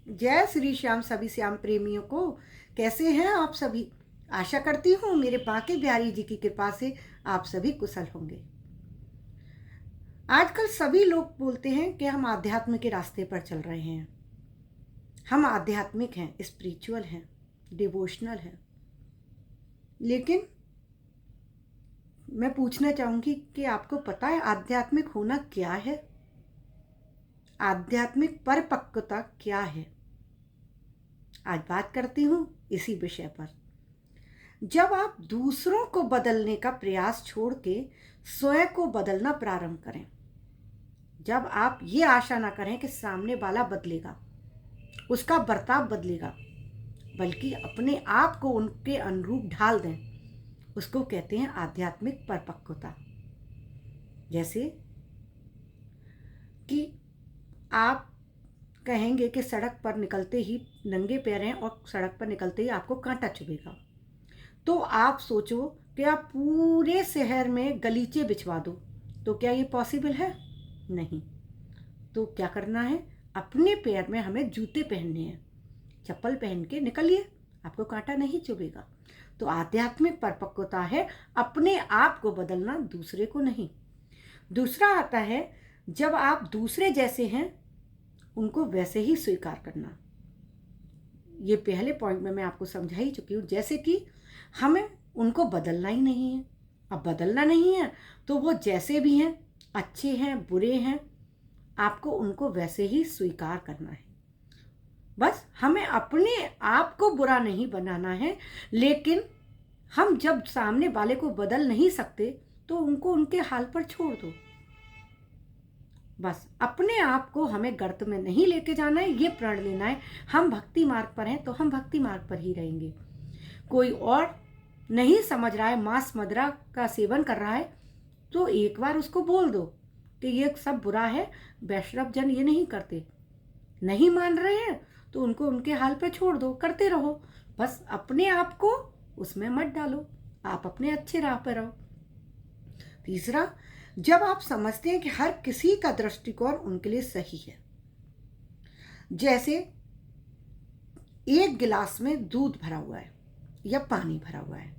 जय श्री श्याम सभी श्याम प्रेमियों को। कैसे हैं आप सभी? आशा करती हूँ मेरे बांके बिहारी जी की कृपा से आप सभी कुशल होंगे। आजकल सभी लोग बोलते हैं कि हम आध्यात्म के रास्ते पर चल रहे हैं, हम आध्यात्मिक हैं, स्पिरिचुअल हैं, डिवोशनल हैं। लेकिन मैं पूछना चाहूँगी कि आपको पता है आध्यात्मिक होना क्या है? आध्यात्मिक परिपक्वता क्या है? आज बात करती हूँ इसी विषय पर। जब आप दूसरों को बदलने का प्रयास छोड़ के स्वयं को बदलना प्रारंभ करें, जब आप ये आशा ना करें कि सामने वाला बदलेगा, उसका बर्ताव बदलेगा, बल्कि अपने आप को उनके अनुरूप ढाल दें, उसको कहते हैं आध्यात्मिक परिपक्वता। जैसे कि आप कहेंगे कि सड़क पर निकलते ही नंगे पैर हैं और सड़क पर निकलते ही आपको कांटा चुभेगा, तो आप सोचो कि आप पूरे शहर में गलीचे बिछवा दो, तो क्या ये पॉसिबल है? नहीं। तो क्या करना है? अपने पैर में हमें जूते पहनने हैं, चप्पल पहन के निकलिए, आपको कांटा नहीं चुभेगा। तो आध्यात्मिक परिपक्वता है अपने आप को बदलना, दूसरे को नहीं। दूसरा आता है जब आप दूसरे जैसे हैं उनको वैसे ही स्वीकार करना। ये पहले पॉइंट में मैं आपको समझा ही चुकी हूँ। जैसे कि हमें उनको बदलना ही नहीं है। अब बदलना नहीं है तो वो जैसे भी हैं, अच्छे हैं, बुरे हैं, आपको उनको वैसे ही स्वीकार करना है। बस हमें अपने आप को बुरा नहीं बनाना है। लेकिन हम जब सामने वाले को बदल नहीं सकते तो उनको उनके हाल पर छोड़ दो। बस अपने आप को हमें गर्त में नहीं लेके जाना है, ये प्रण लेना है। हम भक्ति मार्ग पर हैं तो हम भक्ति मार्ग पर ही रहेंगे। कोई और नहीं समझ रहा है, मांस मदिरा का सेवन कर रहा है, तो एक बार उसको बोल दो कि ये सब बुरा है, वैष्णव जन ये नहीं करते। नहीं मान रहे हैं तो उनको उनके हाल पे छोड़ दो, करते रहो। बस अपने आप को उसमें मत डालो, आप अपने अच्छे राह पर रहो। तीसरा, जब आप समझते हैं कि हर किसी का दृष्टिकोण उनके लिए सही है। जैसे एक गिलास में दूध भरा हुआ है या पानी भरा हुआ है,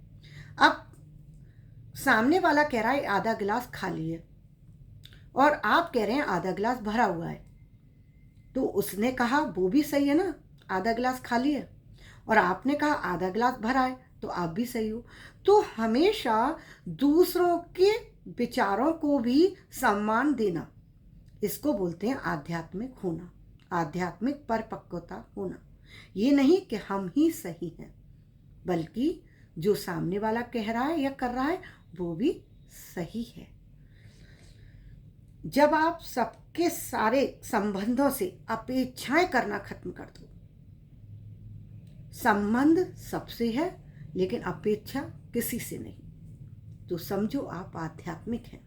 अब सामने वाला कह रहा है आधा गिलास खाली है और आप कह रहे हैं आधा गिलास भरा हुआ है, तो उसने कहा वो भी सही है ना, आधा गिलास खाली है, और आपने कहा आधा गिलास भरा है, तो आप भी सही हो। तो हमेशा दूसरों के विचारों को भी सम्मान देना, इसको बोलते हैं आध्यात्मिक होना, आध्यात्मिक परिपक्वता होना। ये नहीं कि हम ही सही हैं, बल्कि जो सामने वाला कह रहा है या कर रहा है वो भी सही है। जब आप सबके सारे संबंधों से अपेक्षाएं करना खत्म कर दो, संबंध सबसे है लेकिन अपेक्षा किसी से नहीं, तो समझो आप आध्यात्मिक हैं।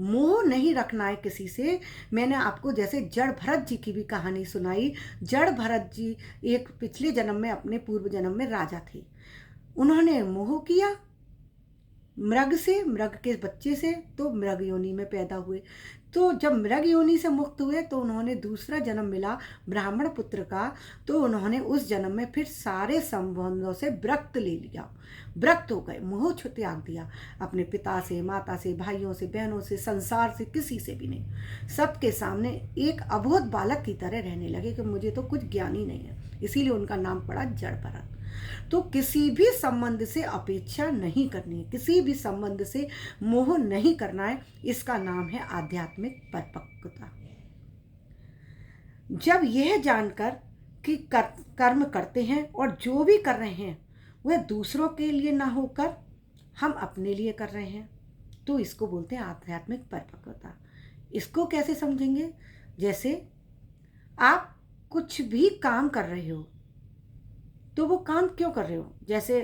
मोह नहीं रखना है किसी से। मैंने आपको जैसे जड़ भरत जी की भी कहानी सुनाई। जड़ भरत जी एक पिछले जन्म में, अपने पूर्व जन्म में राजा थे। उन्होंने मोह किया मृग से, मृग के बच्चे से, तो मृग योनि में पैदा हुए। तो जब मृग योनि से मुक्त हुए तो उन्होंने दूसरा जन्म मिला ब्राह्मण पुत्र का, तो उन्होंने उस जन्म में फिर सारे संबंधों से विरक्त ले लिया, विरक्त हो गए, मोह त्याग दिया। अपने पिता से, माता से, भाइयों से, बहनों से, संसार से, किसी से भी नहीं। सबके सामने एक अबोध बालक की तरह रहने लगे कि मुझे तो कुछ ज्ञान ही नहीं है। इसीलिए उनका नाम पड़ा जड़ भरत। तो किसी भी संबंध से अपेक्षा नहीं करनी है, किसी भी संबंध से मोह नहीं करना है, इसका नाम है आध्यात्मिक परिपक्वता। जब यह जानकर कि कर्म करते हैं और जो भी कर रहे हैं वह दूसरों के लिए ना होकर हम अपने लिए कर रहे हैं, तो इसको बोलते हैं आध्यात्मिक परिपक्वता। इसको कैसे समझेंगे? जैसे आप कुछ भी काम कर रहे हो तो वो काम क्यों कर रहे हो? जैसे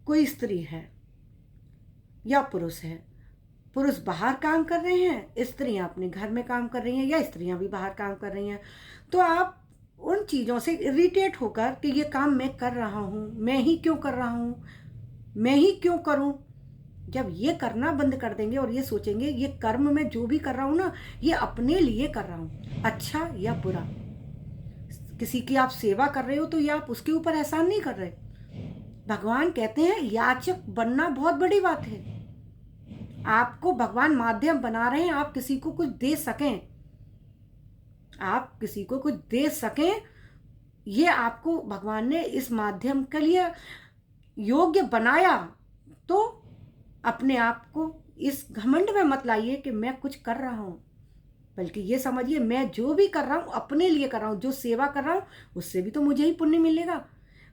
कोई स्त्री है या पुरुष है, पुरुष बाहर काम कर रहे हैं, स्त्रियां अपने घर में काम कर रही हैं, या स्त्रियां भी बाहर काम कर रही हैं, तो आप उन चीज़ों से इरिटेट होकर कि ये काम मैं कर रहा हूँ, मैं ही क्यों कर रहा हूँ, मैं ही क्यों करूँ। जब ये करना बंद कर देंगे और ये सोचेंगे ये कर्म मैं जो भी कर रहा हूँ ना, ये अपने लिए कर रहा हूँ, अच्छा या बुरा। किसी की आप सेवा कर रहे हो तो ये आप उसके ऊपर एहसान नहीं कर रहे। भगवान कहते हैं याचक बनना बहुत बड़ी बात है। आपको भगवान माध्यम बना रहे हैं, आप किसी को कुछ दे सकें, आप किसी को कुछ दे सकें, ये आपको भगवान ने इस माध्यम के लिए योग्य बनाया। तो अपने आप को इस घमंड में मत लाइए कि मैं कुछ कर रहा हूँ, बल्कि ये समझिए मैं जो भी कर रहा हूँ अपने लिए कर रहा हूँ। जो सेवा कर रहा हूँ उससे भी तो मुझे ही पुण्य मिलेगा।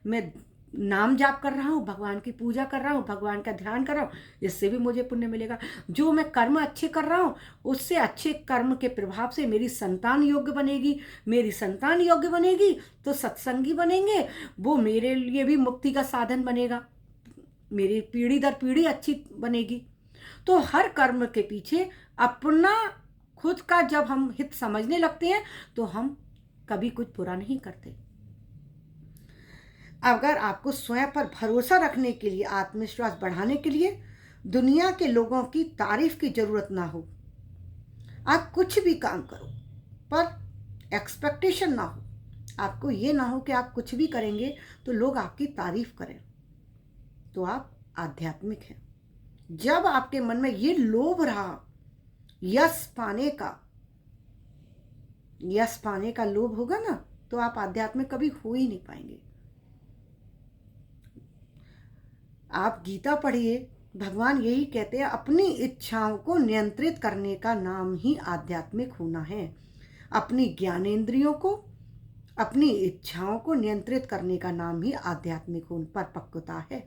मैं नाम जाप कर रहा हूँ, भगवान की पूजा कर रहा हूँ, भगवान का ध्यान कर रहा हूँ, इससे भी मुझे पुण्य मिलेगा। जो मैं कर्म अच्छे कर रहा हूँ उससे अच्छे कर्म के प्रभाव से मेरी संतान योग्य बनेगी, मेरी संतान योग्य बनेगी तो सत्संगी बनेंगे, वो मेरे लिए भी मुक्ति का साधन बनेगा, मेरी पीढ़ी दर पीढ़ी अच्छी बनेगी। तो हर कर्म के पीछे अपना खुद का जब हम हित समझने लगते हैं तो हम कभी कुछ बुरा नहीं करते। अगर आपको स्वयं पर भरोसा रखने के लिए, आत्मविश्वास बढ़ाने के लिए दुनिया के लोगों की तारीफ की जरूरत ना हो, आप कुछ भी काम करो पर एक्सपेक्टेशन ना हो। आपको ये ना हो कि आप कुछ भी करेंगे तो लोग आपकी तारीफ करें, तो आप आध्यात्मिक हैं। जब आपके मन में ये लोभ रहा यश पाने का लोभ होगा ना, तो आप आध्यात्मिक कभी हो ही नहीं पाएंगे। आप गीता पढ़िए, भगवान यही कहते हैं अपनी इच्छाओं को नियंत्रित करने का नाम ही आध्यात्मिक होना है। अपनी ज्ञानेंद्रियों को, अपनी इच्छाओं को नियंत्रित करने का नाम ही आध्यात्मिक परिपक्वता है।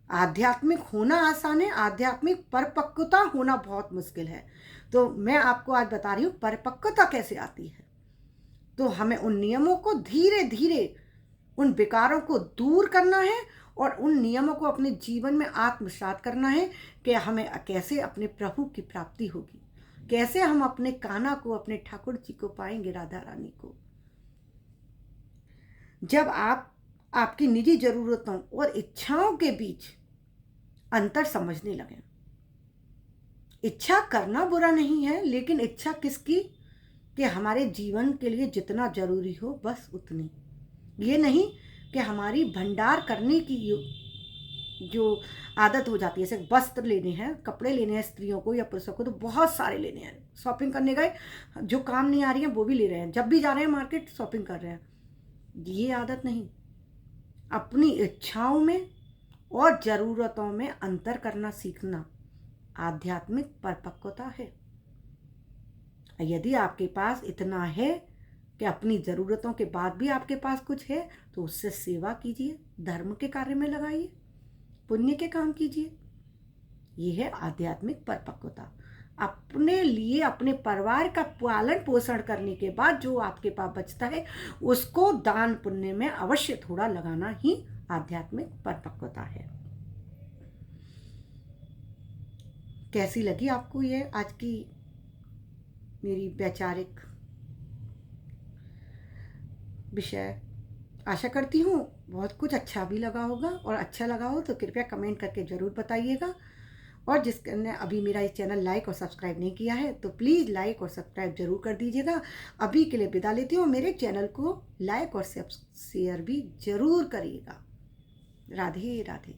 आध्यात्मिक होना आसान है, आध्यात्मिक परिपक्वता होना बहुत मुश्किल है। तो मैं आपको आज बता रही हूँ परिपक्वता कैसे आती है। तो हमें उन नियमों को धीरे धीरे, उन विकारों को दूर करना है और उन नियमों को अपने जीवन में आत्मसात करना है कि हमें कैसे अपने प्रभु की प्राप्ति होगी, कैसे हम अपने कान्हा को, अपने ठाकुर जी को पाएंगे, राधा रानी को। जब आप आपकी निजी जरूरतों और इच्छाओं के बीच अंतर समझने लगे। इच्छा करना बुरा नहीं है, लेकिन इच्छा किसकी, कि हमारे जीवन के लिए जितना जरूरी हो बस उतनी। ये नहीं कि हमारी भंडार करने की जो आदत हो जाती है, जैसे वस्त्र लेने हैं, कपड़े लेने हैं स्त्रियों को या पुरुषों को, तो बहुत सारे लेने हैं। शॉपिंग करने गए, जो काम नहीं आ रही है वो भी ले रहे हैं, जब भी जा रहे हैं मार्केट शॉपिंग कर रहे हैं। ये आदत नहीं। अपनी इच्छाओं में और ज़रूरतों में अंतर करना सीखना आध्यात्मिक परिपक्वता है। यदि आपके पास इतना है कि अपनी ज़रूरतों के बाद भी आपके पास कुछ है, तो उससे सेवा कीजिए, धर्म के कार्य में लगाइए, पुण्य के काम कीजिए। ये है आध्यात्मिक परिपक्वता। अपने लिए, अपने परिवार का पालन पोषण करने के बाद जो आपके पास बचता है उसको दान पुण्य में अवश्य थोड़ा लगाना ही आध्यात्मिक परिपक्वता है। कैसी लगी आपको ये आज की मेरी वैचारिक विषय? आशा करती हूँ बहुत कुछ अच्छा भी लगा होगा, और अच्छा लगा हो तो कृपया कमेंट करके ज़रूर बताइएगा। और जिसने अभी मेरा इस चैनल लाइक और सब्सक्राइब नहीं किया है तो प्लीज़ लाइक और सब्सक्राइब जरूर कर दीजिएगा। अभी के लिए विदा लेती हूँ, मेरे चैनल को लाइक और शेयर भी जरूर करिएगा। राधे राधे।